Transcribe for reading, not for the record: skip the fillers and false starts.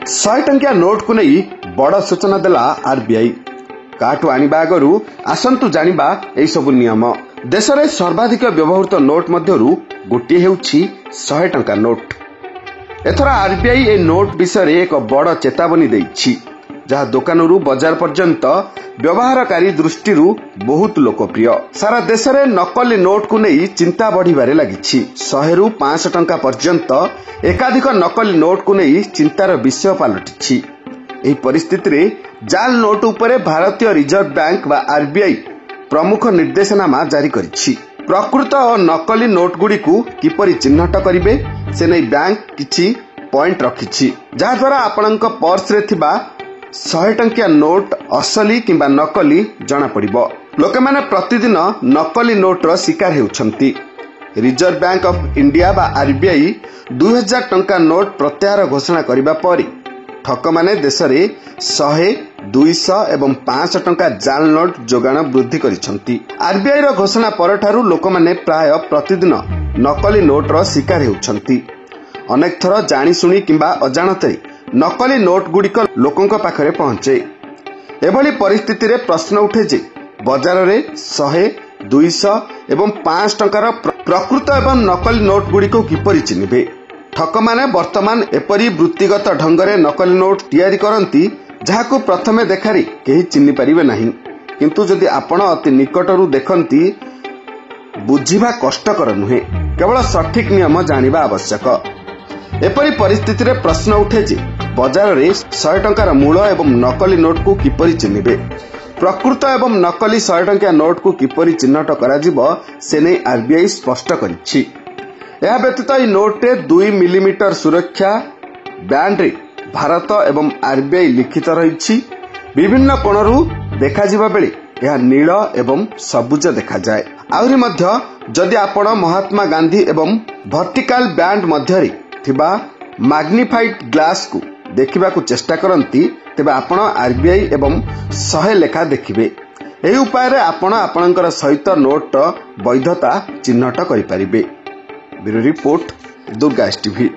100 टंकिया नोट को नहीं बड़ सूचना देला आरबीआई। काठू आनिबा आगरू आसंतु जानिबा एई सब नियम। देश में सर्वाधिक व्यवहृत नोट मध्यरु गोटे हेउछि 100 टंका नोट। एथरा आरबीआई ए नोट विषय एक बड़ चेतावनी देइछि, जहा दुकानरू बाजार पर्यंत व्यवहारकारी दृष्टि बहुत लोकप्रिय। सारा देश में नकली नोट को नहीं चिंता बढ़िबारे लागिछि। 100 रु 500 टंका पर्यंत एकाधिक नकली नोट को नहीं चिंतार विषय पलटिछि। एही परिस्थिति रे जाल नोट उपरे भारतीय रिजर्व बैंक व आरबीआई प्रमुख निर्देशनामा जारी करिछि। प्रकृत और नकली नोट गुडी को किपरि चिन्हट करिवे से नै बैंक किछि पॉइंट रखिछि, जहा द्वारा आपनक पर्स रे थिबा 100 टंकिया नोट असली किंबा नकली जना पड़िबो। लोके माने प्रतिदिन नकली नोट रो शिकार हेउछंती। रिजर्व बैंक ऑफ इंडिया बा आरबीआई 2000 टंका नोट प्रत्याहार घोषणा करिबा परि ठक माने देश रे 100, 200 एवं 500 टंका जाल नोट जोगाण वृद्धि करिसंती। आरबीआई रो घोषणा परठारु लोक माने प्राय प्रतिदिन नकली नोट रो शिकार हेउछंती। अनेक थर जानी सुनी किंबा अजाणतरे नकली नोट गुड़िक लोकंक पाखरे पहुंचे। एभली परिस्थिति रे प्रश्न उठे जे बाजार रे 100, 200 एवं 5 टंकार प्रकृत एवं नकली नोट गुड़िक किपरि चिन्हिबे। ठक माने वर्तमान एपरी वृत्तिगत ढंगरे नकली नोट तैयारी करंती, जहाको प्रथमे देखारी केही चिन्हि परिबे नाही, किंतु जदि आपण अति निकटरू देखंती बुझिबा कष्टकर नुहे, केवल सठिक नियम जानिबा आवश्यक। एपरी परिस्थिति रे प्रश्न उठे जे बाजार रे 100 टंकार मूल एवं नकली नोट को किपरि चिन्हिबे। प्रकृत एवं नकली 100 टंकिया नोट को किपरि चिन्हट कराजिबो से नै आरबीआई स्पष्ट करिछि। यह व्यतीत ई नोट रे 2 मिलीमीटर सुरक्षा बैंड रे भारत एवं आरबीआई लिखित रहिछि। विभिन्न कोणरू देखा जिबा बेले यह नील एवं सबुज देखा जाए। आउरी मध्य जदि आपण महात्मा गांधी एवं वर्टिकल बैंड मध्य रे थिबा मैग्निफाइड ग्लास को देखिबा को चेष्टा करंती, तेबे आपण आरबीआई एवं 100 लेखा देखिबे। एही उपाय रे आपण आपणकर सहित नोट वैधता चिन्हट करि परिबे। Bureau report, Durga TV.